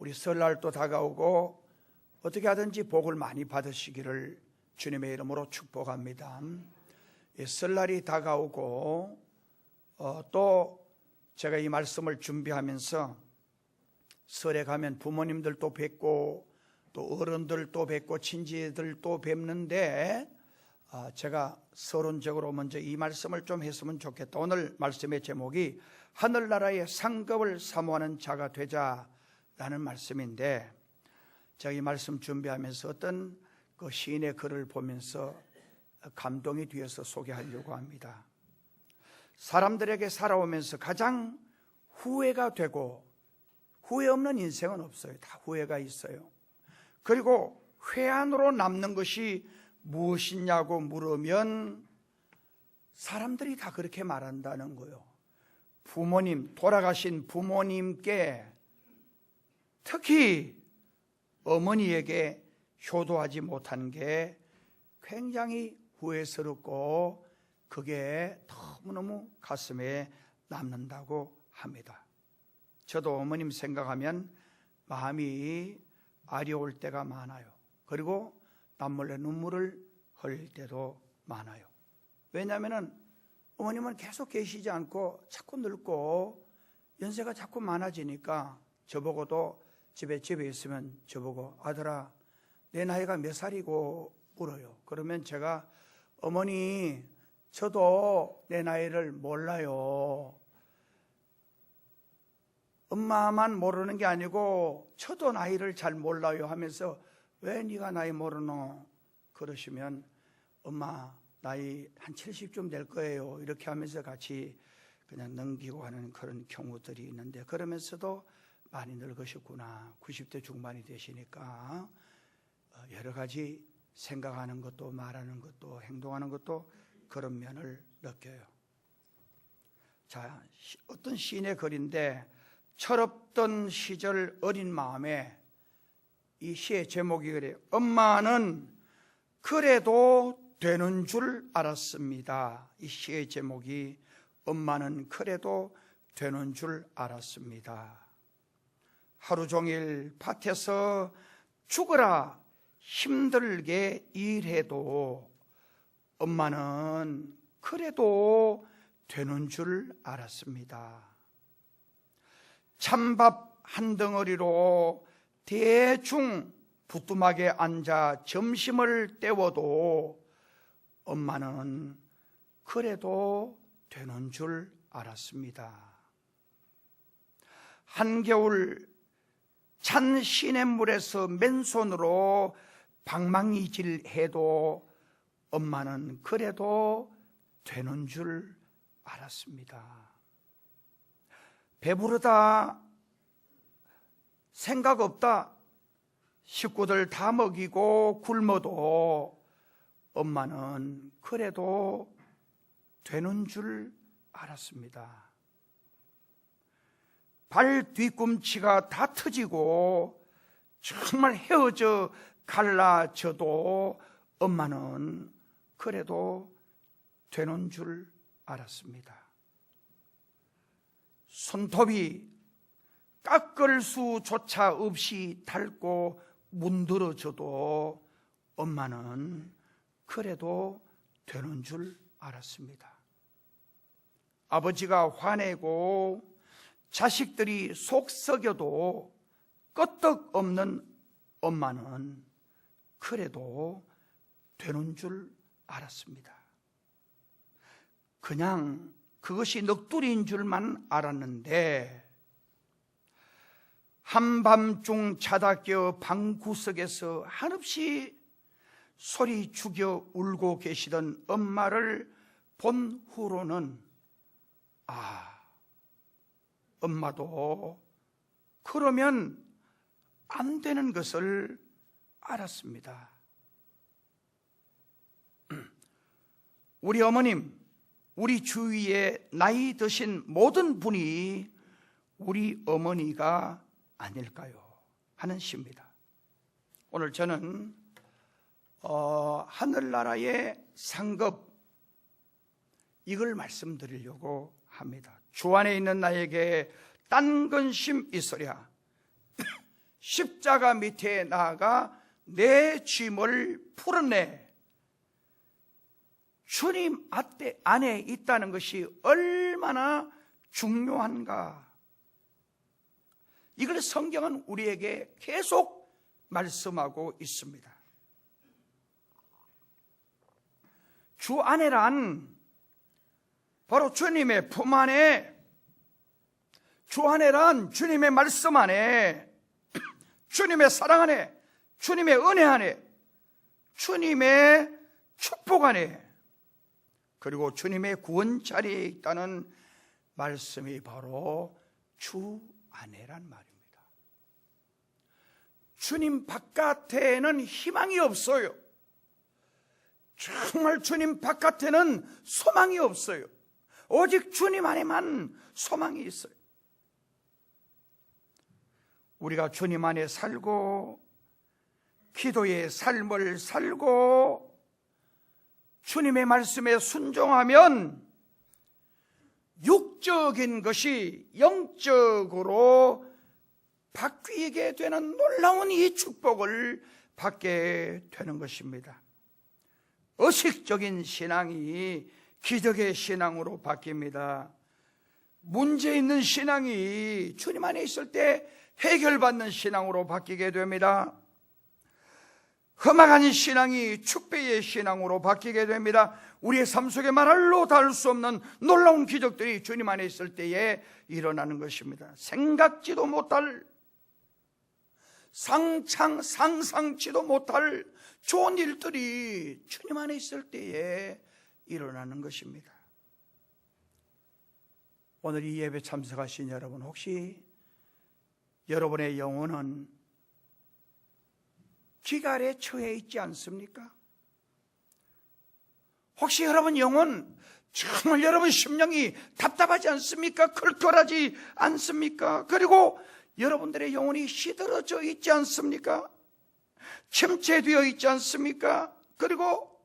우리 설날도 다가오고 어떻게 하든지 복을 많이 받으시기를 주님의 이름으로 축복합니다. 설날이 다가오고 또 제가 이 말씀을 준비하면서 설에 가면 부모님들도 뵙고 또 어른들도 뵙고 친지들도 뵙는데 제가 서론적으로 먼저 이 말씀을 좀 했으면 좋겠다. 오늘 말씀의 제목이 하늘나라의 상급을 사모하는 자가 되자라는 말씀인데, 제가 이 말씀 준비하면서 어떤 그 시인의 글을 보면서 감동이 되어서 소개하려고 합니다. 사람들에게 살아오면서 가장 후회가 되고, 후회 없는 인생은 없어요. 다 후회가 있어요. 그리고 회한으로 남는 것이 무엇이냐고 물으면 사람들이 다 그렇게 말한다는 거예요. 부모님, 돌아가신 부모님께, 특히 어머니에게 효도하지 못한 게 굉장히 후회스럽고 그게 너무너무 가슴에 남는다고 합니다. 저도 어머님 생각하면 마음이 아려올 때가 많아요. 그리고 남몰래 눈물을 흘릴 때도 많아요. 왜냐하면 어머님은 계속 계시지 않고 자꾸 늙고 연세가 자꾸 많아지니까 저보고도 집에 있으면 저보고 아들아 내 나이가 몇 살이고 물어요. 그러면 제가 어머니 저도 내 나이를 몰라요. 엄마만 모르는 게 아니고 저도 나이를 잘 몰라요 하면서 왜 네가 나이 모르노? 그러시면 엄마 나이 한 70좀 될 거예요. 이렇게 하면서 같이 그냥 넘기고 하는 그런 경우들이 있는데, 그러면서도 많이 늙으셨구나. 90대 중반이 되시니까 여러 가지 생각하는 것도 말하는 것도 행동하는 것도 그런 면을 느껴요. 자, 어떤 시인의 글인데, 철없던 시절 어린 마음에, 이 시의 제목이 그래요. 엄마는 그래도 되는 줄 알았습니다. 이 시의 제목이 엄마는 그래도 되는 줄 알았습니다. 하루 종일 밭에서 죽어라 힘들게 일해도 엄마는 그래도 되는 줄 알았습니다. 찬밥 한 덩어리로 대충 부뚜막에 앉아 점심을 때워도 엄마는 그래도 되는 줄 알았습니다. 한겨울 찬 시냇물에서 맨손으로 방망이질 해도 엄마는 그래도 되는 줄 알았습니다. 배부르다, 생각 없다, 식구들 다 먹이고 굶어도 엄마는 그래도 되는 줄 알았습니다. 발 뒤꿈치가 다 터지고 정말 헤어져 갈라져도 엄마는 그래도 되는 줄 알았습니다. 손톱이 깎을 수조차 없이 닳고 문드러져도 엄마는 그래도 되는 줄 알았습니다. 아버지가 화내고 자식들이 속 썩여도 끄떡없는 엄마는 그래도 되는 줄 알았습니다. 그냥 그것이 넋두리인 줄만 알았는데, 한밤중 자다 깨어 방구석에서 한없이 소리 죽여 울고 계시던 엄마를 본 후로는 엄마도 그러면 안 되는 것을 알았습니다. 우리 어머님, 우리 주위에 나이 드신 모든 분이 우리 어머니가 아닐까요? 하는 시입니다. 오늘 저는 하늘나라의 상급, 이걸 말씀드리려고 합니다. 주 안에 있는 나에게 딴 근심 있으랴 십자가 밑에 나아가 내 짐을 풀어내 주님 안에 있다는 것이 얼마나 중요한가. 이걸 성경은 우리에게 계속 말씀하고 있습니다. 주 안에란 바로 주님의 품 안에, 주 안에란 주님의 말씀 안에, 주님의 사랑 안에, 주님의 은혜 안에, 주님의 축복 안에, 그리고 주님의 구원 자리에 있다는 말씀이 바로 주 안에란 말입니다. 주님 바깥에는 희망이 없어요. 정말 주님 바깥에는 소망이 없어요. 오직 주님 안에만 소망이 있어요. 우리가 주님 안에 살고 기도의 삶을 살고 주님의 말씀에 순종하면 육적인 것이 영적으로 바뀌게 되는 놀라운 이 축복을 받게 되는 것입니다. 의식적인 신앙이 기적의 신앙으로 바뀝니다. 문제 있는 신앙이 주님 안에 있을 때 해결받는 신앙으로 바뀌게 됩니다. 험악한 신앙이 축배의 신앙으로 바뀌게 됩니다. 우리의 삶 속에 말로 닿을 수 없는 놀라운 기적들이 주님 안에 있을 때에 일어나는 것입니다. 생각지도 못할, 상상치도 못할 좋은 일들이 주님 안에 있을 때에 일어나는 것입니다. 오늘 이 예배 참석하신 여러분, 혹시 여러분의 영혼은 기갈에 처해 있지 않습니까? 혹시 여러분 영혼, 정말 여러분 심령이 답답하지 않습니까? 클클하지 않습니까? 그리고 여러분들의 영혼이 시들어져 있지 않습니까? 침체되어 있지 않습니까? 그리고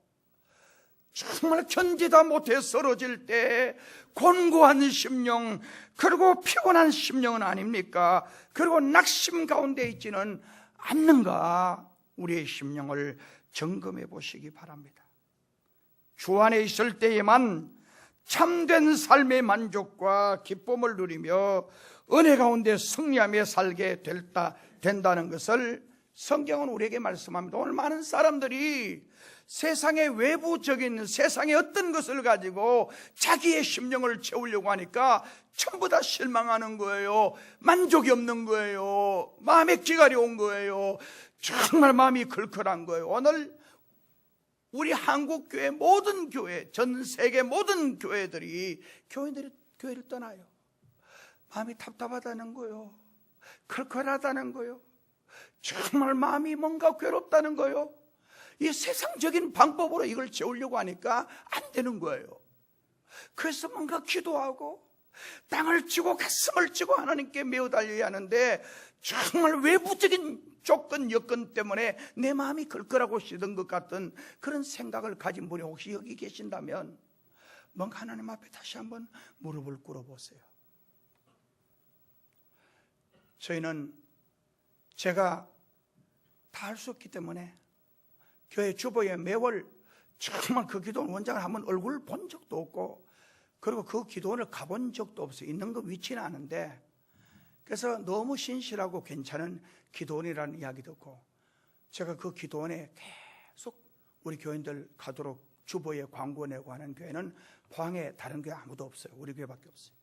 정말 견디다 못해 쓰러질 때 곤고한 심령, 그리고 피곤한 심령은 아닙니까? 그리고 낙심 가운데 있지는 않는가? 우리의 심령을 점검해 보시기 바랍니다. 주 안에 있을 때에만 참된 삶의 만족과 기쁨을 누리며 은혜 가운데 승리하며 살게 된다는 것을 성경은 우리에게 말씀합니다. 오늘 많은 사람들이 세상의 외부적인 세상의 어떤 것을 가지고 자기의 심령을 채우려고 하니까 전부 다 실망하는 거예요. 만족이 없는 거예요. 마음에 기갈이 온 거예요. 정말 마음이 클클한 거예요. 오늘 우리 한국교회 모든 교회, 전 세계 모든 교회들이 교회를 떠나요. 마음이 답답하다는 거예요. 클클하다는 거예요. 정말 마음이 뭔가 괴롭다는 거예요. 이 세상적인 방법으로 이걸 채우려고 하니까 안 되는 거예요. 그래서 뭔가 기도하고 땅을 치고 가슴을 치고 하나님께 매어 달려야 하는데 정말 외부적인 조건 여건 때문에 내 마음이 걸걸하고 시든 것 같은 그런 생각을 가진 분이 혹시 여기 계신다면 뭔가 하나님 앞에 다시 한번 무릎을 꿇어보세요. 저희는 제가 다 할 수 없기 때문에 교회 주보에 매월 정말 그 기도원 원장을 한번 얼굴 본 적도 없고, 그리고 그 기도원을 가본 적도 없어요. 있는 거 위치는 아는데. 그래서 너무 신실하고 괜찮은 기도원이라는 이야기 듣고 제가 그 기도원에 계속 우리 교인들 가도록 주보에 광고 내고 하는 교회는 포항에 다른 교회 아무도 없어요. 우리 교회밖에 없어요.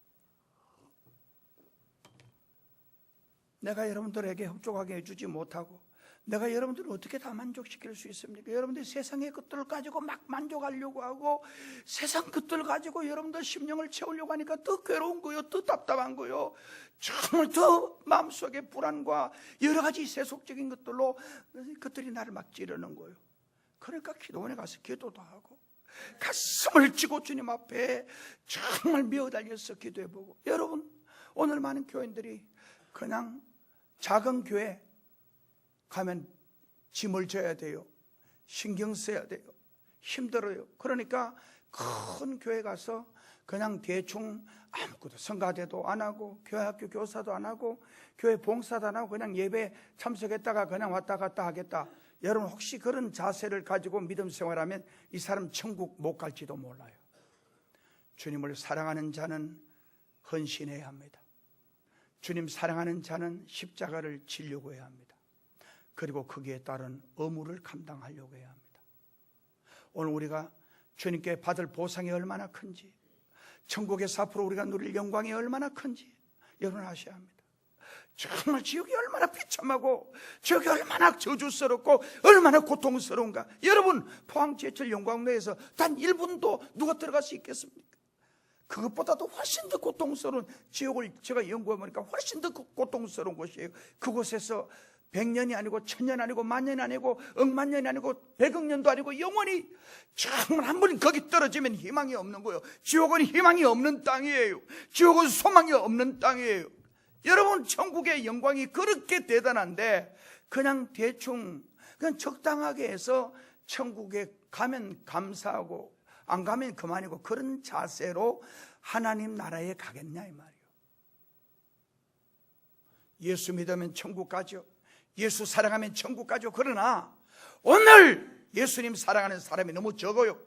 내가 여러분들에게 흡족하게 해주지 못하고 내가 여러분들을 어떻게 다 만족시킬 수 있습니까? 여러분들이 세상의 것들을 가지고 막 만족하려고 하고 세상 것들을 가지고 여러분들 심령을 채우려고 하니까 더 괴로운 거요, 더 답답한 거요. 정말 더 마음속에 불안과 여러 가지 세속적인 것들로 그것들이 나를 막 찌르는 거예요. 그러니까 기도원에 가서 기도도 하고 가슴을 쥐고 주님 앞에 정말 미어달려서 기도해보고. 여러분, 오늘 많은 교인들이 그냥 작은 교회 가면 짐을 져야 돼요. 신경 써야 돼요. 힘들어요. 그러니까 큰 교회 가서 그냥 대충 아무것도 성가대도 안 하고 교회 학교 교사도 안 하고 교회 봉사도 안 하고 그냥 예배 참석했다가 그냥 왔다 갔다 하겠다. 여러분 혹시 그런 자세를 가지고 믿음 생활하면 이 사람 천국 못 갈지도 몰라요. 주님을 사랑하는 자는 헌신해야 합니다. 주님 사랑하는 자는 십자가를 지려고 해야 합니다. 그리고 거기에 따른 의무를 감당하려고 해야 합니다. 오늘 우리가 주님께 받을 보상이 얼마나 큰지, 천국에서 앞으로 우리가 누릴 영광이 얼마나 큰지 여러분 아셔야 합니다. 정말 지옥이 얼마나 비참하고 지옥이 얼마나 저주스럽고 얼마나 고통스러운가. 여러분 포항제철 영광로에서 단 1분도 누가 들어갈 수 있겠습니까? 그것보다도 훨씬 더 고통스러운 지옥을 제가 연구해보니까 훨씬 더 고통스러운 곳이에요. 그곳에서 100년이 아니고 1000년 아니고 만년이 아니고 억만년이 아니고 100억 년도 아니고 영원히 정말 한 번 거기 떨어지면 희망이 없는 거예요. 지옥은 희망이 없는 땅이에요. 지옥은 소망이 없는 땅이에요. 여러분 천국의 영광이 그렇게 대단한데 그냥 대충 그냥 적당하게 해서 천국에 가면 감사하고 안 가면 그만이고 그런 자세로 하나님 나라에 가겠냐 이 말이에요. 예수 믿으면 천국 가죠. 예수 사랑하면 천국 가죠. 그러나 오늘 예수님 사랑하는 사람이 너무 적어요.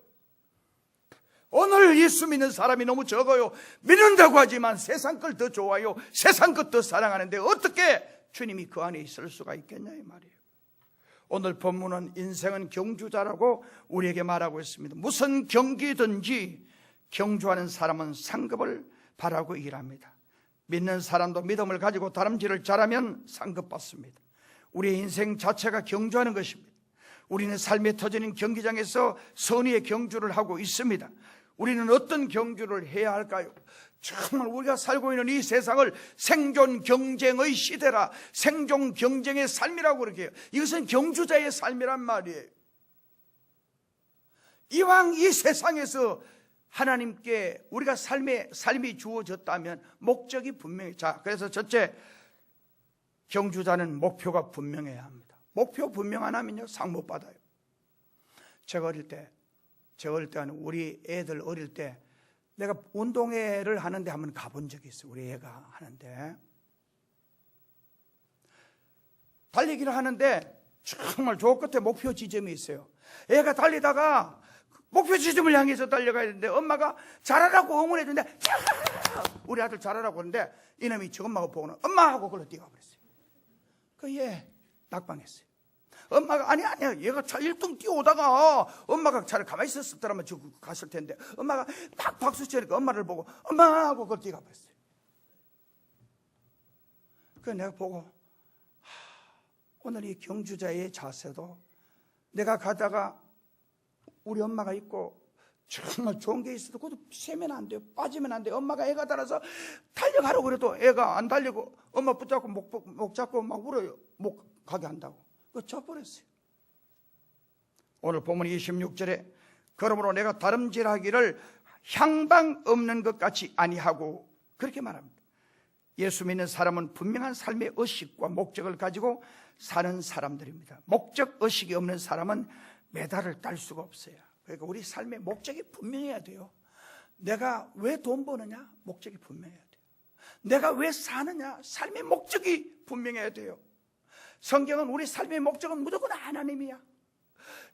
오늘 예수 믿는 사람이 너무 적어요. 믿는다고 하지만 세상 걸 더 좋아요. 세상 것 더 사랑하는데 어떻게 주님이 그 안에 있을 수가 있겠냐 이 말이에요. 오늘 본문은 인생은 경주자라고 우리에게 말하고 있습니다. 무슨 경기든지 경주하는 사람은 상급을 바라고 일합니다. 믿는 사람도 믿음을 가지고 다름질을 잘하면 상급받습니다. 우리의 인생 자체가 경주하는 것입니다. 우리는 삶의 터지는 경기장에서 선의의 경주를 하고 있습니다. 우리는 어떤 경주를 해야 할까요? 정말 우리가 살고 있는 이 세상을 생존 경쟁의 시대라, 생존 경쟁의 삶이라고 그렇게 해요. 이것은 경주자의 삶이란 말이에요. 이왕 이 세상에서 하나님께 우리가 삶이 주어졌다면 목적이 분명히. 자, 그래서 첫째, 경주자는 목표가 분명해야 합니다. 목표 분명 안 하면요 상 못 받아요. 제가 어릴 때 우리 애들 어릴 때 내가 운동회를 하는데 한번 가본 적이 있어요. 우리 애가 하는데 달리기를 하는데 정말 저 끝에 목표 지점이 있어요. 애가 달리다가 목표 지점을 향해서 달려가야 되는데 엄마가 잘하라고 응원해 주는데 우리 아들 잘하라고 하는데 이놈이 저 엄마가 보고는 엄마 하고 그걸로 뛰어가 버렸어요. 그 얘 낙방했어요. 엄마가 아니야 얘가 1등 뛰어오다가 엄마가 잘 가만히 있었더라면 저 갔을 텐데 엄마가 딱 박수 치니까 엄마를 보고 엄마 하고 그걸 뛰어가 버렸어요. 그래서 내가 보고 오늘 이 경주자의 자세도 내가 가다가 우리 엄마가 있고 정말 좋은 게 있어도 그것도 세면 안 돼요. 빠지면 안 돼요. 엄마가 애가 달아서 달려가라고 그래도 애가 안 달리고 엄마 붙잡고 목 잡고 막 울어요. 목 가게 한다고. 그거 져버렸어요. 오늘 본문 26절에 그러므로 내가 다름질하기를 향방 없는 것 같이 아니하고 그렇게 말합니다. 예수 믿는 사람은 분명한 삶의 의식과 목적을 가지고 사는 사람들입니다. 목적 의식이 없는 사람은 메달을 딸 수가 없어요. 그러니까 우리 삶의 목적이 분명해야 돼요. 내가 왜 돈 버느냐? 목적이 분명해야 돼요. 내가 왜 사느냐? 삶의 목적이 분명해야 돼요. 성경은 우리 삶의 목적은 무조건 하나님이야.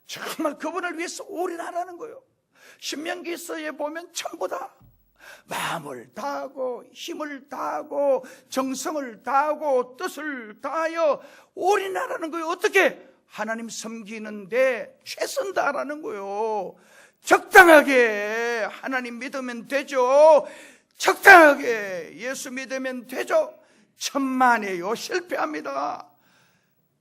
정말 그분을 위해서 올인하라는 거예요. 신명기서에 보면 전부 다 마음을 다하고 힘을 다하고 정성을 다하고 뜻을 다하여 올인하라는 거예요. 어떻게? 하나님 섬기는데 최선 다하라는 거예요. 적당하게 하나님 믿으면 되죠. 적당하게 예수 믿으면 되죠. 천만에요 실패합니다.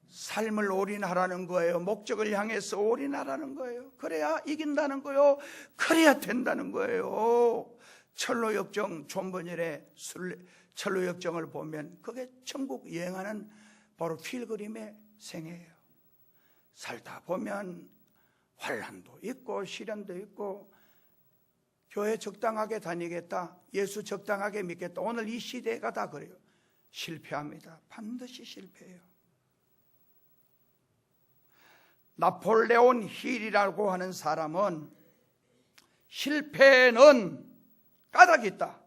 삶을 올인하라는 거예요. 목적을 향해서 올인하라는 거예요. 그래야 이긴다는 거예요. 그래야 된다는 거예요. 철로역정 존버닐의 철로역정을 보면 그게 천국 여행하는 바로 필그림의 생애예요. 살다 보면 환난도 있고 시련도 있고 교회 적당하게 다니겠다, 예수 적당하게 믿겠다. 오늘 이 시대가 다 그래요. 실패합니다. 반드시 실패해요. 나폴레온 힐이라고 하는 사람은 실패는 까닭이 있다.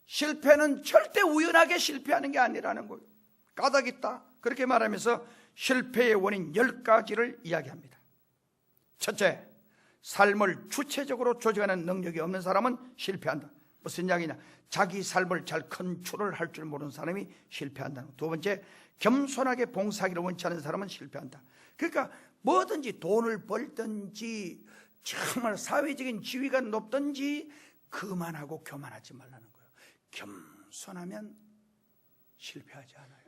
실패는 절대 우연하게 실패하는 게 아니라는 거예요. 까닭이 있다. 그렇게 말하면서 실패의 원인 10가지를 이야기합니다. 첫째, 삶을 주체적으로 조직하는 능력이 없는 사람은 실패한다. 무슨 이야기냐? 자기 삶을 잘 컨트롤 할 줄 모르는 사람이 실패한다는 거. 두 번째, 겸손하게 봉사하기를 원치 않는 사람은 실패한다. 그러니까 뭐든지 돈을 벌든지 정말 사회적인 지위가 높든지 그만하고 교만하지 말라는 거예요. 겸손하면 실패하지 않아요.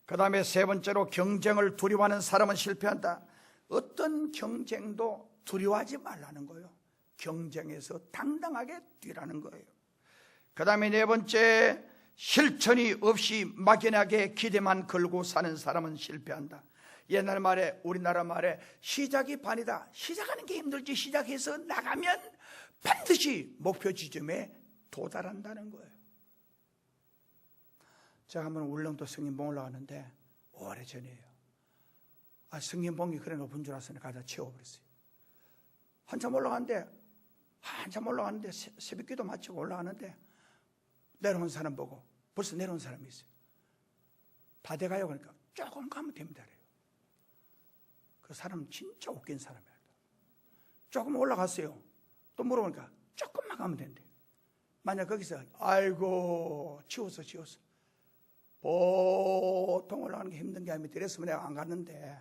그 다음에 세 번째로, 경쟁을 두려워하는 사람은 실패한다. 어떤 경쟁도 두려워하지 말라는 거예요. 경쟁에서 당당하게 뛰라는 거예요. 그 다음에 네 번째, 실천이 없이 막연하게 기대만 걸고 사는 사람은 실패한다. 옛날 말에, 우리나라 말에 시작이 반이다. 시작하는 게 힘들지 시작해서 나가면 반드시 목표 지점에 도달한다는 거예요. 제가 한번 울릉도 성인봉 올라갔는데 오래전이에요. 성인봉이 그래 높은 줄 알았으니 가다 채워버렸어요. 한참 올라가는데 새벽기도 마치고 올라가는데 내려온 사람 보고 벌써 내려온 사람이 있어요. 다 돼가요. 그러니까 조금 가면 됩니다. 그래요. 그 사람 진짜 웃긴 사람이에요. 조금 올라갔어요. 또 물어보니까 조금만 가면 된대. 만약 거기서 아이고 치웠어. 보통 올라가는 게 힘든 게 아니면 이랬으면 내가 안 갔는데,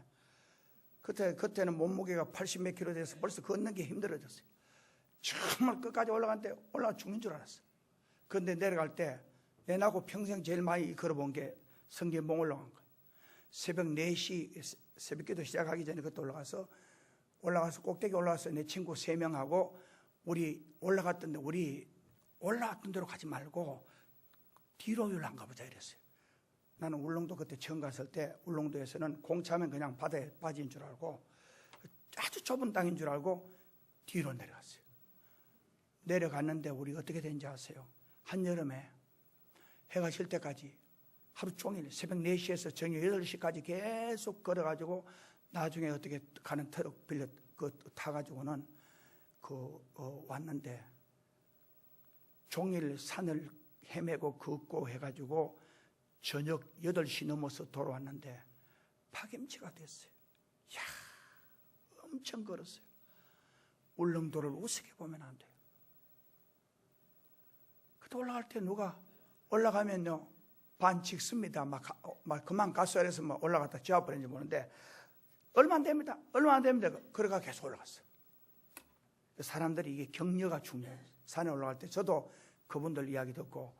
그때는 몸무게가 80 몇 킬로 돼서 벌써 걷는 게 힘들어졌어요. 정말 끝까지 올라갔는데 올라가 죽는 줄 알았어. 그런데 내려갈 때 내 나고 평생 제일 많이 걸어본 게 성gen봉 올라간 거예요. 새벽 4시 새벽기도 시작하기 전에 그때 올라가서 꼭대기 올라가서 내 친구 3명하고 우리 올라갔던 데로 가지 말고 뒤로 안 가보자 이랬어요. 나는 울릉도 그때 처음 갔을 때 울릉도에서는 공차면 그냥 바다에 빠진 줄 알고 아주 좁은 땅인 줄 알고 뒤로 내려갔어요. 내려갔는데 우리 어떻게 된지 아세요? 한여름에 해가 질 때까지 하루 종일 새벽 4시에서 저녁 8시까지 계속 걸어가지고 나중에 어떻게 가는 트럭 빌려 타가지고는 왔는데 종일 산을 헤매고 걷고 해가지고 저녁 8시 넘어서 돌아왔는데 파김치가 됐어요. 이야, 엄청 걸었어요. 울릉도를 우습게 보면 안 돼요. 그때 올라갈 때 누가 올라가면요 반 찍습니다. 막 그만 갔어야 해서 막 올라갔다 지워버렸는지 모르는데 얼마 안 됩니다. 그래가 계속 올라갔어요. 사람들이 이게 격려가 중요해요. 산에 올라갈 때 저도 그분들 이야기 듣고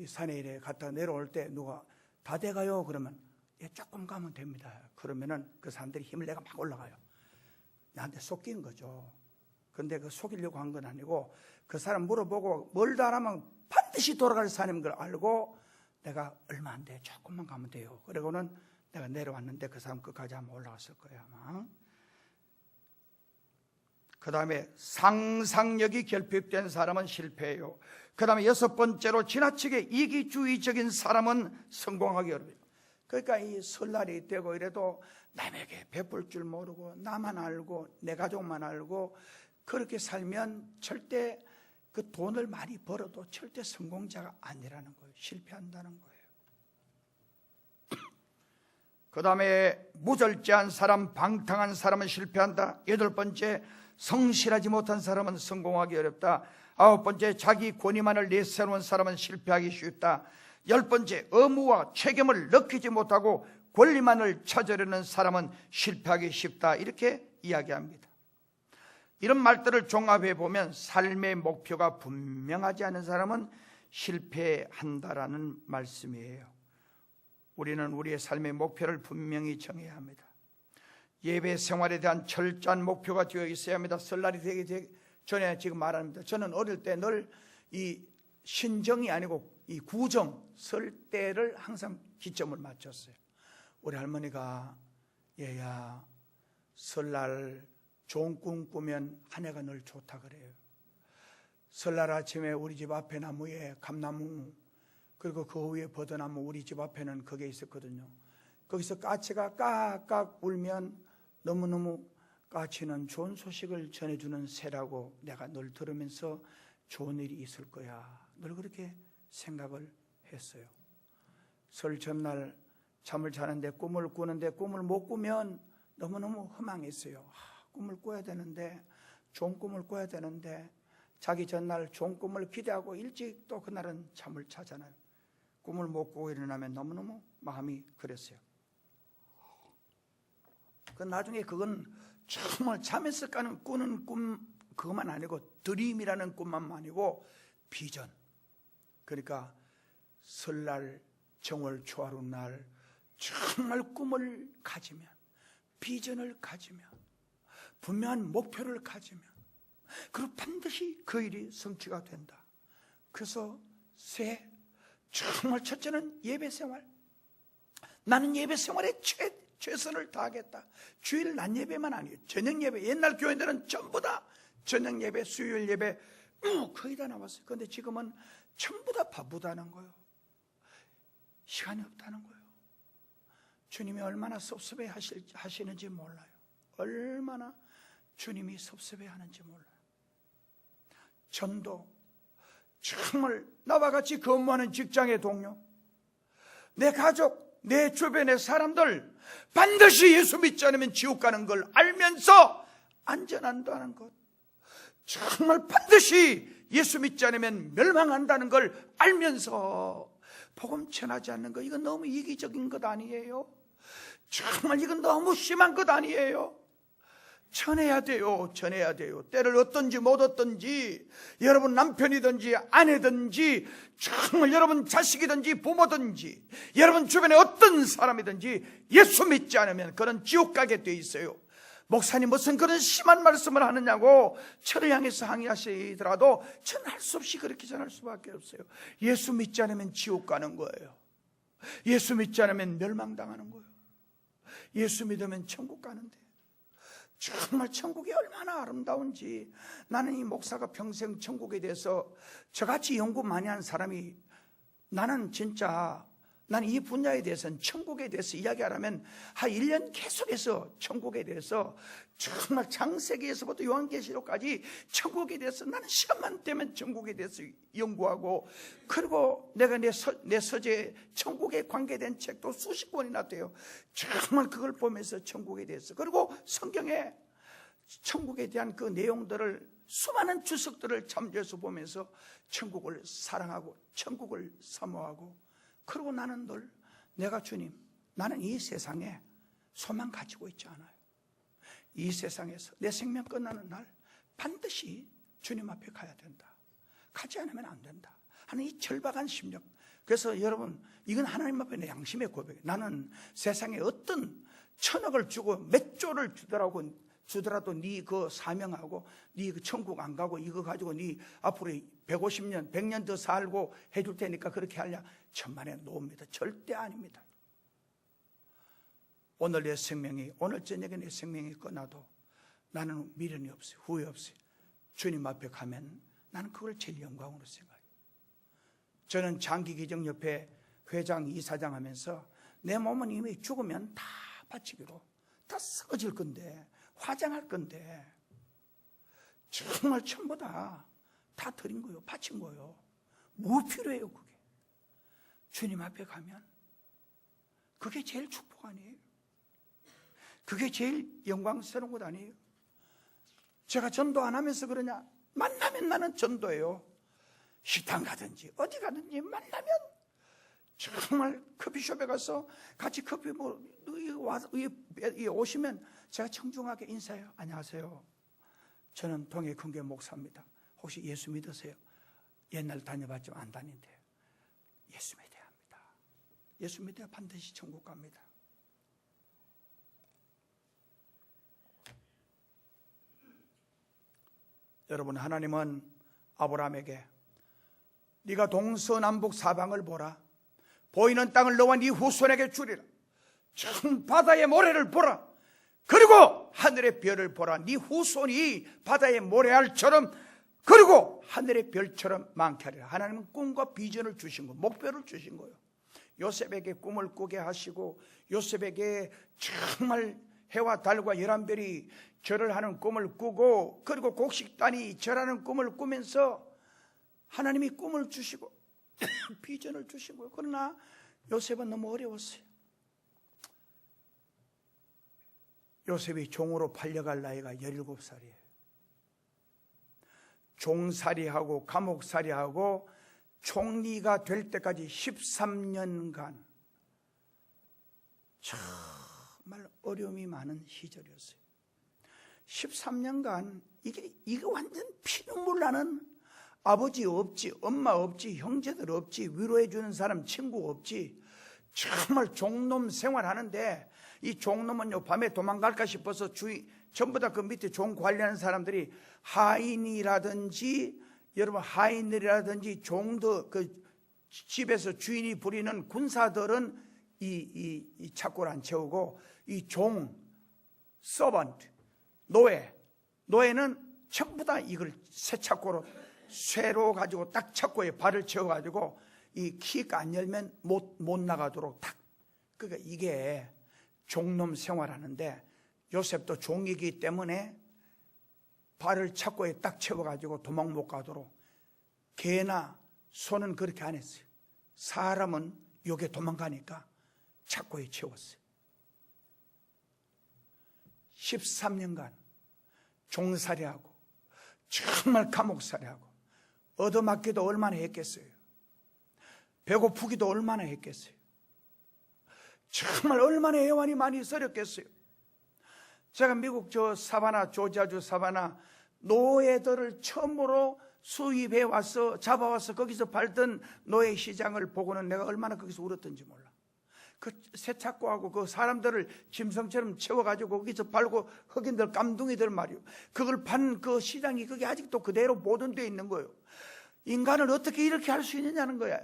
산에 이래 갔다 내려올 때 누가 다 돼가요 그러면 조금 가면 됩니다. 그러면은 그 사람들이 힘을 내가 막 올라가요. 나한테 속긴 거죠. 근데 그 속이려고 한 건 아니고 그 사람 물어보고 멀다 안 하면 반드시 돌아갈 사람인 걸 알고 내가 얼마 안 돼 조금만 가면 돼요. 그러고는 내가 내려왔는데 그 사람 끝까지 한번 올라갔을 거예요 아마. 그 다음에 상상력이 결핍된 사람은 실패해요. 그 다음에 6번째로 지나치게 이기주의적인 사람은 성공하기 어려워요. 그러니까 이 설날이 되고 이래도 남에게 베풀 줄 모르고 나만 알고 내 가족만 알고 그렇게 살면 절대 그 돈을 많이 벌어도 절대 성공자가 아니라는 거예요. 실패한다는 거예요. 그 다음에 무절제한 사람, 방탕한 사람은 실패한다. 8번째, 성실하지 못한 사람은 성공하기 어렵다. 9번째, 자기 권위만을 내세우는 사람은 실패하기 쉽다. 10번째, 의무와 책임을 느끼지 못하고 권리만을 찾으려는 사람은 실패하기 쉽다. 이렇게 이야기합니다. 이런 말들을 종합해 보면 삶의 목표가 분명하지 않은 사람은 실패한다라는 말씀이에요. 우리는 우리의 삶의 목표를 분명히 정해야 합니다. 예배 생활에 대한 철저한 목표가 되어 있어야 합니다. 설날이 되기 전에 지금 말합니다. 저는 어릴 때 늘 이 신정이 아니고 이 구정, 설 때를 항상 기점을 맞췄어요. 우리 할머니가 얘야 설날 좋은 꿈 꾸면 한 해가 늘 좋다 그래요. 설날 아침에 우리 집 앞에 나무에 감나무 그리고 그 위에 버드나무 우리 집 앞에는 그게 있었거든요. 거기서 까치가 깍깍 울면 너무너무 까치는 좋은 소식을 전해주는 새라고 내가 늘 들으면서 좋은 일이 있을 거야, 늘 그렇게 생각을 했어요. 설 전날 잠을 자는데 꿈을 꾸는데 꿈을 못 꾸면 너무너무 허망했어요. 꿈을 꿔야 되는데, 좋은 꿈을 꿔야 되는데, 자기 전날 좋은 꿈을 기대하고 일찍 또 그날은 잠을 자잖아요. 꿈을 못 꾸고 일어나면 너무너무 마음이 그랬어요. 그 나중에 그건 정말 잠에서 꾸는 꿈 그것만 아니고 드림이라는 꿈만 아니고 비전. 그러니까 설날 정월 초하루 날 정말 꿈을 가지면, 비전을 가지면, 분명한 목표를 가지면 그리고 반드시 그 일이 성취가 된다. 그래서 정말 첫째는 예배생활. 나는 예배생활에 최선을 다하겠다. 주일 낮 예배만 아니에요. 저녁 예배. 옛날 교회들은 전부 다 저녁 예배, 수요일 예배 거의 다 나왔어요. 그런데 지금은 전부 다 바쁘다는 거예요. 시간이 없다는 거예요. 주님이 얼마나 섭섭해 하시는지 몰라요. 얼마나 주님이 섭섭해 하는지 몰라요. 전도, 정말 나와 같이 근무하는 직장의 동료, 내 가족, 내 주변의 사람들 반드시 예수 믿지 않으면 지옥 가는 걸 알면서 안전한다는 것, 정말 반드시 예수 믿지 않으면 멸망한다는 걸 알면서 복음 전하지 않는 것, 이건 너무 이기적인 것 아니에요? 정말 이건 너무 심한 것 아니에요? 전해야 돼요. 전해야 돼요. 때를 얻든지 못 얻든지, 여러분 남편이든지 아내든지, 정말 여러분 자식이든지 부모든지, 여러분 주변에 어떤 사람이든지 예수 믿지 않으면 그는 지옥 가게 돼 있어요. 목사님 무슨 그런 심한 말씀을 하느냐고 저를 향해서 항의하시더라도 저는 할 수 없이 그렇게 전할 수밖에 없어요. 예수 믿지 않으면 지옥 가는 거예요. 예수 믿지 않으면 멸망당하는 거예요. 예수 믿으면 천국 가는데, 정말 천국이 얼마나 아름다운지. 나는 이 목사가 평생 천국에 대해서 저같이 연구 많이 한 사람이, 나는 이 분야에 대해서는, 천국에 대해서 이야기하라면 한 1년 계속해서 천국에 대해서, 정말 창세기에서부터 요한계시록까지 천국에 대해서 나는 시간만 되면 천국에 대해서 연구하고, 그리고 내가 내 서재에 천국에 관계된 책도 수십 권이나 돼요. 정말 그걸 보면서 천국에 대해서, 그리고 성경에 천국에 대한 그 내용들을, 수많은 주석들을 참조해서 보면서 천국을 사랑하고 천국을 사모하고, 그리고 나는 늘 내가 주님, 나는 이 세상에 소망 가지고 있지 않아요. 이 세상에서 내 생명 끝나는 날 반드시 주님 앞에 가야 된다. 가지 않으면 안 된다 하는 이 절박한 심령. 그래서 여러분, 이건 하나님 앞에 내 양심의 고백이에요. 나는 세상에 어떤 1,000억을 주고 몇 조를 주더라도 네 그 사명하고 네 그 천국 안 가고 이거 가지고 네 앞으로 150년 100년 더 살고 해줄 테니까 그렇게 하냐, 천만에 노입니다. 절대 아닙니다. 오늘 내 생명이, 오늘 저녁에 내 생명이 끝나도 나는 미련이 없어요. 후회 없어요. 주님 앞에 가면 나는 그걸 제일 영광으로 생각해요. 저는 장기기정협회 회장, 이사장 하면서 내 몸은 이미 죽으면 다 바치기로, 다 썩어질 건데, 화장할 건데, 정말 전부 다 드린 거예요. 바친 거예요. 뭐 필요해요 그게? 주님 앞에 가면 그게 제일 축복 아니에요? 그게 제일 영광스러운 것 아니에요? 제가 전도 안 하면서 그러냐? 만나면 나는 전도해요. 식당 가든지 어디 가든지 만나면 정말 커피숍에 가서 같이 커피 오시면 제가 청중하게 인사해요. 안녕하세요. 저는 동해 큰교 목사입니다. 혹시 예수 믿으세요? 옛날 다녀봤지만 안 다닌대요. 예수 믿어야 합니다. 예수 믿어야 반드시 천국 갑니다. 여러분, 하나님은 아브라함에게 네가 동서남북 사방을 보라. 보이는 땅을 너와 네 후손에게 주리라. 전 바다의 모래를 보라. 그리고 하늘의 별을 보라. 네 후손이 바다의 모래알처럼, 그리고 하늘의 별처럼 많게 하리라. 하나님은 꿈과 비전을 주신 거예요. 목표를 주신 거예요. 요셉에게 꿈을 꾸게 하시고, 요셉에게 정말 해와 달과 11별이 절을 하는 꿈을 꾸고, 그리고 곡식단이 절하는 꿈을 꾸면서 하나님이 꿈을 주시고 비전을 주시고요. 그러나 요셉은 너무 어려웠어요. 요셉이 종으로 팔려갈 나이가 17살이에요. 종살이하고 감옥살이하고 총리가 될 때까지 13년간 정말 어려움이 많은 시절이었어요. 13년간 이게 완전 피눈물 나는, 아버지 없지, 엄마 없지, 형제들 없지, 위로해 주는 사람 친구 없지, 정말 종놈 생활하는데, 이 종놈은요 밤에 도망갈까 싶어서 전부 다 그 밑에 종 관리하는 사람들이 하인이라든지, 여러분 하인들이라든지 종도 그 집에서 주인이 부리는 군사들은 이 착고를 안 채우고, 이 종 서번트 노예는 전부 다 이걸 새 착고로 쇠로 가지고 딱 착고에 발을 채워가지고 이 키가 안 열면 못 나가도록 딱. 그러니까 이게 종놈 생활하는데, 요셉도 종이기 때문에 발을 착고에 딱 채워가지고 도망 못 가도록, 개나 소는 그렇게 안 했어요. 사람은 요게 도망가니까 착고에 채웠어요. 13년간 종살이하고 정말 감옥살이하고 얻어맞기도 얼마나 했겠어요. 배고프기도 얼마나 했겠어요. 정말 얼마나 애환이 많이 서렸겠어요. 제가 미국 조지아주 사바나 노예들을 처음으로 수입해 와서 잡아와서 거기서 팔던 노예 시장을 보고는 내가 얼마나 거기서 울었던지 몰라. 그 세탁고하고 그 사람들을 짐승처럼 채워가지고 거기서 팔고 흑인들 깜둥이들 말이요. 그걸 판 그 시장이 그게 아직도 그대로 보존되어 있는 거예요. 인간을 어떻게 이렇게 할 수 있느냐는 거야.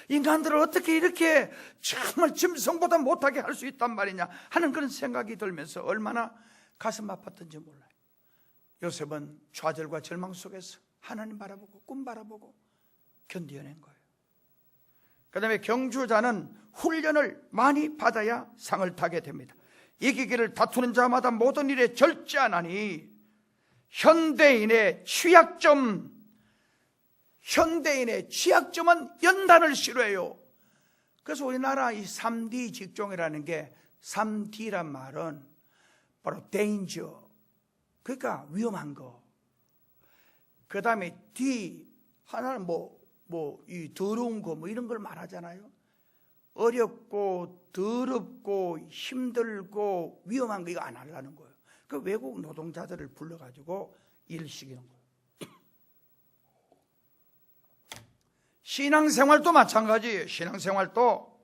인간들을 어떻게 이렇게 정말 짐승보다 못하게 할 수 있단 말이냐 하는 그런 생각이 들면서 얼마나 가슴 아팠던지 몰라요. 요셉은 좌절과 절망 속에서 하나님 바라보고 꿈 바라보고 견뎌낸 거예요. 그 다음에 경주자는 훈련을 많이 받아야 상을 타게 됩니다. 이기기를 다투는 자마다 모든 일에 절제하나니 현대인의 취약점은 연단을 싫어해요. 그래서 우리나라 이 3D 직종이라는 게, 3D란 말은 바로 danger, 그러니까 위험한 거. 그 다음에 D 하나는 이 더러운 거 이런 걸 말하잖아요. 어렵고 더럽고 힘들고 위험한 거 이거 안 하려는 거예요. 그 외국 노동자들을 불러가지고 일을 시키는 거예요. 신앙생활도 마찬가지예요. 신앙생활도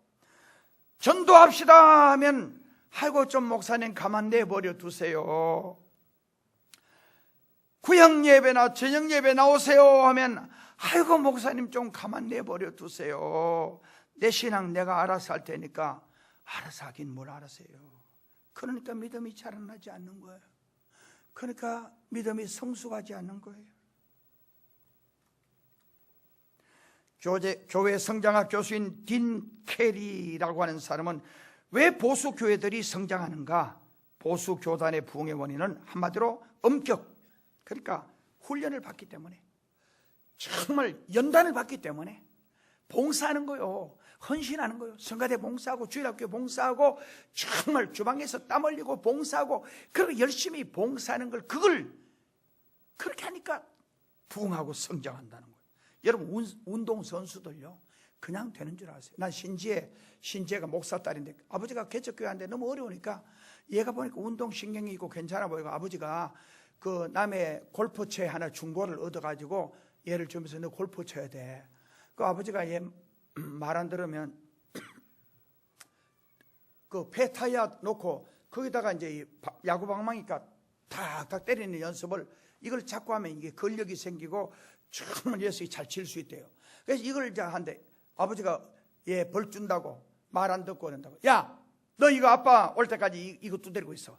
전도합시다 하면 아이고 좀 목사님 가만 내버려 두세요. 구역 예배나 저녁 예배 나오세요 하면 아이고 목사님 좀 가만 내버려 두세요. 내 신앙 내가 알아서 할 테니까. 알아서 하긴 뭘 알아서요. 그러니까 믿음이 자라나지 않는 거예요. 그러니까 믿음이 성숙하지 않는 거예요. 교회 성장학 교수인 딘 캐리라고 하는 사람은 왜 보수 교회들이 성장하는가? 보수 교단의 부흥의 원인은 한마디로 엄격, 그러니까 훈련을 받기 때문에, 정말 연단을 받기 때문에 봉사하는 거요. 헌신하는 거요. 성가대 봉사하고 주일학교 봉사하고 정말 주방에서 땀 흘리고 봉사하고, 그리고 열심히 봉사하는 걸, 그걸 그렇게 하니까 부흥하고 성장한다는 거예요. 여러분 운동선수들요 그냥 되는 줄 아세요? 난 신지혜가 목사 딸인데 아버지가 개척교회 하는데 너무 어려우니까 얘가 보니까 운동신경이 있고 괜찮아 보이고, 아버지가 그 남의 골프채 하나 중고를 얻어가지고 얘를 주면서 너 골프 쳐야 돼. 그 아버지가 얘 말 안 들으면 그 폐타이어 놓고 거기다가 이제 야구 방망이니까 탁탁 때리는 연습을, 이걸 자꾸 하면 이게 근력이 생기고 정말 녀석이 잘 칠 수 있대요. 그래서 이걸 이제 한대. 아버지가 얘 벌 준다고 말 안 듣고 그런다고. 야, 너 이거 아빠 올 때까지 이거 두드리고 있어.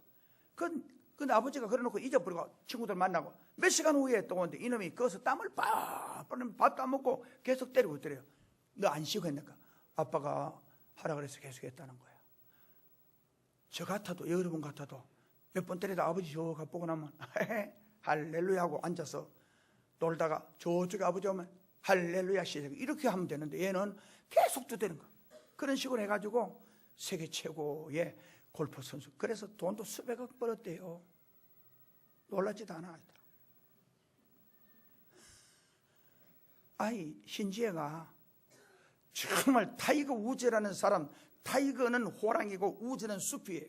근데 아버지가 그래놓고 잊어버리고 친구들 만나고 몇 시간 후에 또 오는데 이놈이 거기서 땀을 빡 밥도 안 먹고 계속 때리고 있더래요. 너 안 쉬고 했니까? 아빠가 하라 그래서 계속 했다는 거야. 저 같아도, 여러분 같아도 몇 번 때리다 아버지 저가 보고 나면 할렐루야 하고 앉아서 놀다가 저쪽에 아버지 오면 할렐루야 시작. 이렇게 하면 되는데 얘는 계속 두드리는 거. 그런 식으로 해가지고 세계 최고의 골프 선수. 그래서 돈도 수백억 벌었대요. 놀라지도 않아. 아이, 신지혜가 정말 타이거 우즈라는 사람, 타이거는 호랑이고 우즈는 숲이에요.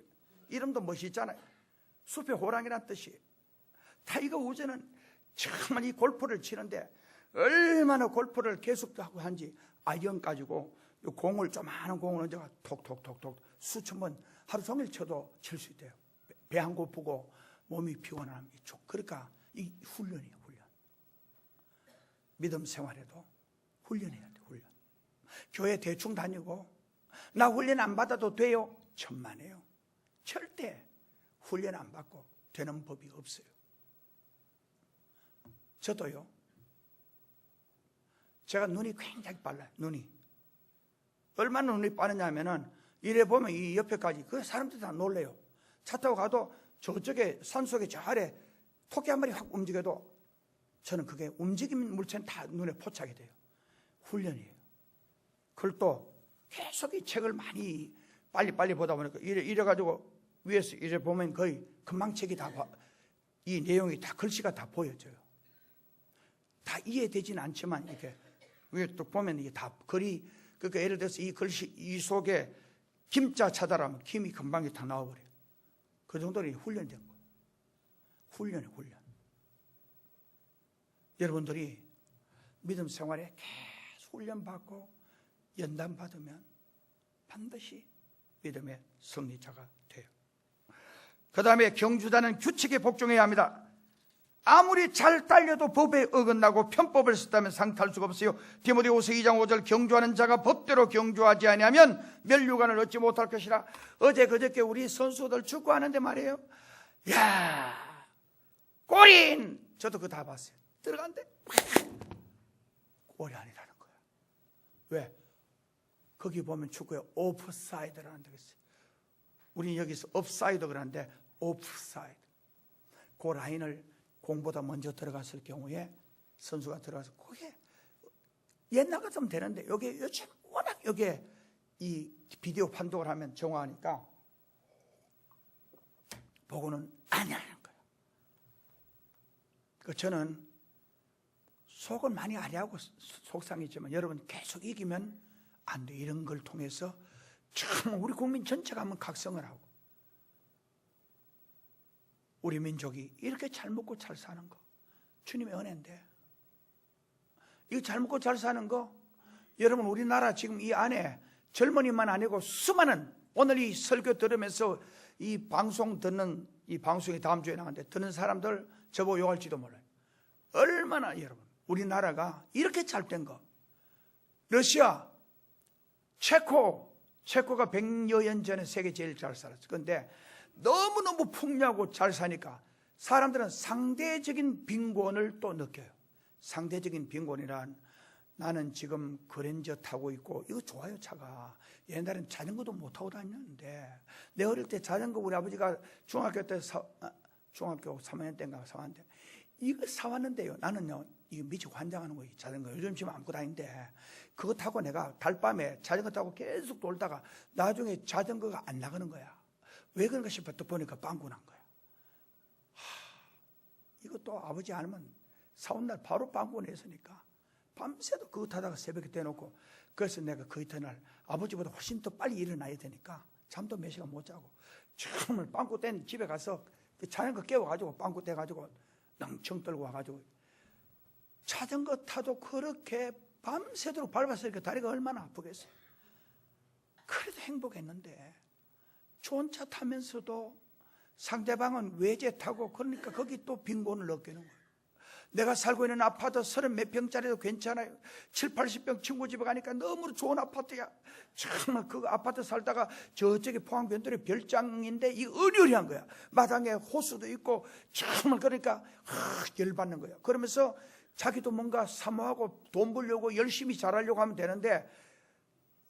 이름도 멋있잖아요. 숲의 호랑이란 뜻이에요. 타이거 우즈는 정말 이 골프를 치는데 얼마나 골프를 계속하고 한지 아이언 가지고 공을 조그마한 공을 얹어가 톡톡톡톡 수천 번 하루 종일 쳐도 칠 수 있대요. 배 안 고프고 몸이 피곤함이 좋고. 그러니까 이 훈련이에요. 훈련. 믿음 생활에도 훈련해야 돼. 훈련. 교회 대충 다니고 나 훈련 안 받아도 돼요? 천만에요. 절대 훈련 안 받고 되는 법이 없어요. 저도요. 제가 눈이 굉장히 빨라요. 눈이. 얼마나 눈이 빠르냐면은 이래 보면 이 옆에까지 그 사람들 다 놀래요. 차 타고 가도 저쪽에 산속에 저 아래 토끼 한 마리 확 움직여도 저는 그게 움직이는 물체는 다 눈에 포착이 돼요. 훈련이에요. 그걸 또 계속 이 책을 많이 빨리 보다 보니까 이래가지고 위에서 이래 보면 거의 금방 책이 다 이 내용이 다 글씨가 다 보여져요. 다 이해되지는 않지만 이렇게 위에 또 보면 이게 다 글이, 그러니까 예를 들어서 이 글씨 이 속에 김자 찾아라면 김이 금방 다 나와버려요. 그 정도로 훈련된 거예요. 훈련. 여러분들이 믿음 생활에 계속 훈련받고 연단 받으면 반드시 믿음의 승리자가 돼요. 그 다음에 경주자는 규칙에 복종해야 합니다. 아무리 잘 딸려도 법에 어긋나고 편법을 썼다면 상탈 수가 없어요. 디모데후서 2장 5절 경주하는 자가 법대로 경주하지 아니하면 면류관을 얻지 못할 것이라. 어제 그저께 우리 선수들 축구하는데 말이에요. 야, 골인! 저도 그거 다 봤어요. 들어간대. 골이 아니라는 거야. 왜? 거기 보면 축구에 오프사이드라는 데 있어요. 우리 여기서 업사이드 그러는데 오프사이드. 그 라인을 공보다 먼저 들어갔을 경우에 선수가 들어가서 그게 옛날 같으면 되는데 여기 요즘 워낙 여기에 이 비디오 판독을 하면 정확하니까 보고는 아니라는 거예요. 그 저는 속은 많이 아리하고 속상했지만 여러분 계속 이기면 안 돼. 이런 걸 통해서 참 우리 국민 전체가 한번 각성을 하고 우리 민족이 이렇게 잘 먹고 잘 사는 거 주님의 은혜인데 이거 잘 먹고 잘 사는 거 여러분 우리나라 지금 이 안에 젊은이만 아니고 수많은 오늘 이 설교 들으면서 이 방송 듣는 이 방송이 다음 주에 나가는데 듣는 사람들 저보고 욕할지도 몰라요. 얼마나 여러분 우리나라가 이렇게 잘 된 거 러시아 체코가 100여 년 전에 세계 제일 잘 살았어. 그런데 너무너무 풍요하고 잘 사니까 사람들은 상대적인 빈곤을 또 느껴요. 상대적인 빈곤이란 나는 지금 그랜저 타고 있고 이거 좋아요 차가. 옛날엔 자전거도 못 타고 다녔는데 내 어릴 때 자전거 우리 아버지가 중학교 때 중학교 3학년 때인가 4학년 때 이거 사왔는데요. 나는요 이거 미치고 환장하는 거예요. 자전거 요즘 지금 안고 다니는데 그거 타고 내가 달밤에 자전거 타고 계속 돌다가 나중에 자전거가 안 나가는 거야. 왜 그런가 싶어 또 보니까 빵꾸 난 거야. 이것도 아버지 아니면 사온 날 바로 빵꾸 냈으니까 밤새도 그거 타다가 새벽에 떼놓고 그래서 내가 그 이튿날 아버지보다 훨씬 더 빨리 일어나야 되니까 잠도 몇 시간 못 자고 정말 빵꾸 뗀 집에 가서 그 자전거 깨워가지고 빵꾸 떼가지고 멍청 떨고 와가지고 자전거 타도 그렇게 밤새도록 밟았으니까 다리가 얼마나 아프겠어요. 그래도 행복했는데 좋은 차 타면서도 상대방은 외제 타고 그러니까 거기 또 빈곤을 느끼는 거예요. 내가 살고 있는 아파트 30몇 평짜리도 괜찮아요. 7, 80평 친구 집에 가니까 너무 좋은 아파트야. 정말 그 아파트 살다가 저쪽에 포항 변두리 별장인데 이 은유리한 거야. 마당에 호수도 있고 정말 그러니까 열받는 거야. 그러면서 자기도 뭔가 사모하고 돈 벌려고 열심히 잘하려고 하면 되는데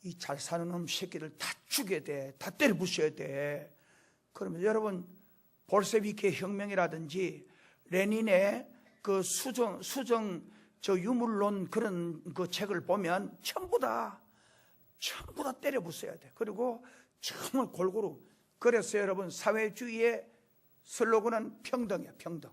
이 잘 사는 놈 새끼들 다 죽여야 돼. 다 때려 부셔야 돼. 그러면 여러분 볼셰비키 혁명이라든지 레닌의 그 수정 저 유물론 그런 그 책을 보면 전부 다 때려 부숴야 돼. 그리고 정말 골고루. 그래서 여러분, 사회주의의 슬로건은 평등이야. 평등.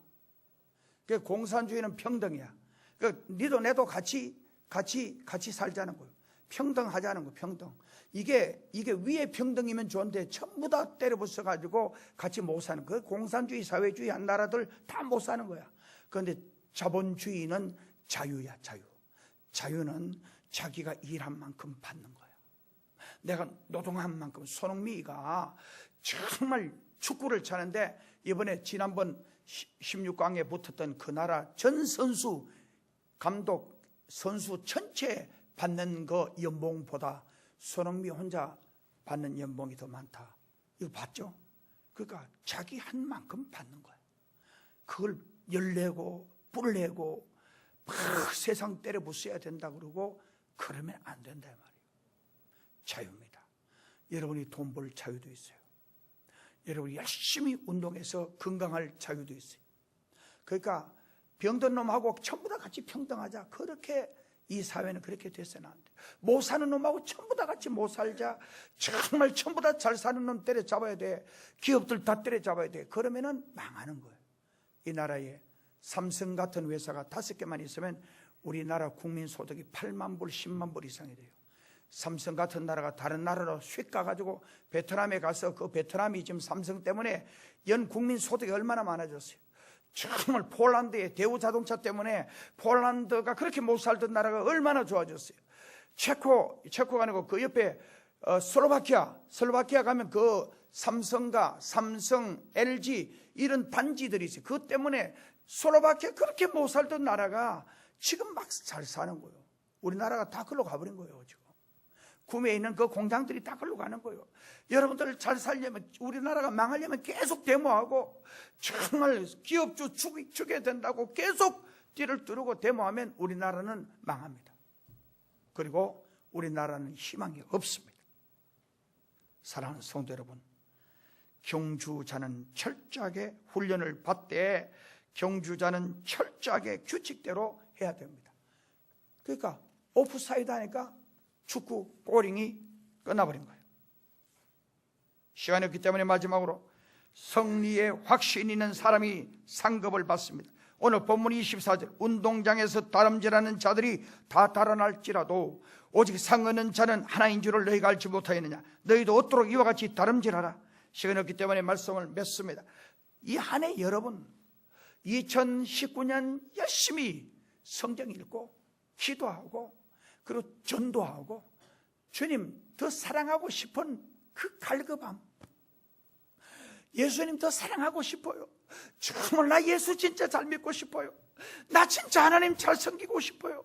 그 공산주의는 평등이야. 그 니도 내도 같이 살자는 거예요. 평등하자는 거. 평등. 이게 위에 평등이면 좋은데 전부 다 때려 부숴 가지고 같이 못 사는 거. 공산주의, 사회주의 한 나라들 다 못 사는 거야. 그런데 자본주의는 자유야. 자유는 자기가 일한 만큼 받는 거야. 내가 노동한 만큼. 손흥민이가 정말 축구를 차는데 이번에 지난번 16강에 붙었던 그 나라 전 선수, 감독, 선수 전체 받는 거 연봉보다 손흥민 혼자 받는 연봉이 더 많다. 이거 봤죠? 그러니까 자기 한 만큼 받는 거야. 그걸 열내고 뿔내고 막 세상 때려 부숴야 된다 그러고 그러면 안 된다 말이에요. 자유입니다. 여러분이 돈 벌 자유도 있어요. 여러분이 열심히 운동해서 건강할 자유도 있어요. 그러니까 병든 놈하고 전부 다 같이 평등하자. 그렇게 이 사회는 그렇게 돼서는 안 돼. 못 사는 놈하고 전부 다 같이 못 살자. 정말 전부 다 잘 사는 놈 때려잡아야 돼. 기업들 다 때려잡아야 돼. 그러면은 망하는 거예요. 이 나라에 삼성 같은 회사가 5개만 있으면 우리나라 국민소득이 8만 불, 10만 불 이상이 돼요. 삼성 같은 나라가 다른 나라로 휙 가가지고 베트남에 가서 그 베트남이 지금 삼성 때문에 연 국민소득이 얼마나 많아졌어요. 정말 폴란드의 대우자동차 때문에 폴란드가 그렇게 못 살던 나라가 얼마나 좋아졌어요. 체코가 아니고 그 옆에 슬로바키아 가면 그 삼성과 삼성, LG 이런 단지들이 있어요. 그것 때문에 슬로바키아 그렇게 못 살던 나라가 지금 막 잘 사는 거예요. 우리나라가 다 그걸로 가버린 거예요. 지금 구매에 있는 그 공장들이 다 그걸로 가는 거예요. 여러분들 잘 살려면, 우리나라가 망하려면 계속 데모하고 정말 기업주 죽여야 된다고 계속 뒤를 뚫고 데모하면 우리나라는 망합니다. 그리고 우리나라는 희망이 없습니다. 사랑하는 성도 여러분, 경주자는 철저하게 훈련을 받되 경주자는 철저하게 규칙대로 해야 됩니다. 그러니까 오프사이드 하니까 축구 골링이 끝나버린 거예요. 시간이 없기 때문에 마지막으로 승리의 확신 있는 사람이 상급을 받습니다. 오늘 본문 24절, 운동장에서 다름질하는 자들이 다 달아날지라도 오직 상 얻는 자는 하나인 줄을 너희가 알지 못하였느냐. 너희도 얻도록 이와 같이 다름질하라. 시간이 없기 때문에 말씀을 맺습니다. 이 한 해 여러분 2019년 열심히 성경 읽고 기도하고 그리고 전도하고 주님 더 사랑하고 싶은 그 갈급함, 예수님 더 사랑하고 싶어요. 정말 나 예수 진짜 잘 믿고 싶어요. 나 진짜 하나님 잘 섬기고 싶어요.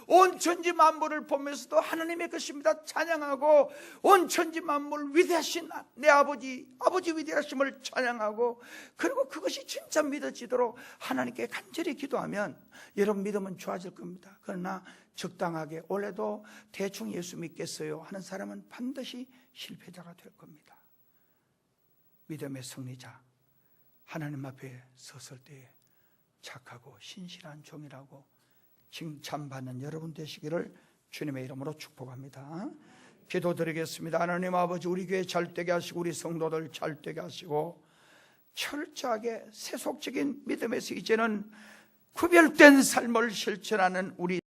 온 천지 만물을 보면서도 하나님의 것입니다 찬양하고 온 천지 만물 위대하신 내 아버지 위대하심을 찬양하고 그리고 그것이 진짜 믿어지도록 하나님께 간절히 기도하면 여러분 믿음은 좋아질 겁니다. 그러나 적당하게 올해도 대충 예수 믿겠어요 하는 사람은 반드시 실패자가 될 겁니다. 믿음의 승리자, 하나님 앞에 섰을 때에 착하고 신실한 종이라고 칭찬받는 여러분 되시기를 주님의 이름으로 축복합니다. 기도드리겠습니다. 하나님 아버지, 우리 교회 잘되게 하시고 우리 성도들 잘되게 하시고 철저하게 세속적인 믿음에서 이제는 구별된 삶을 실천하는 우리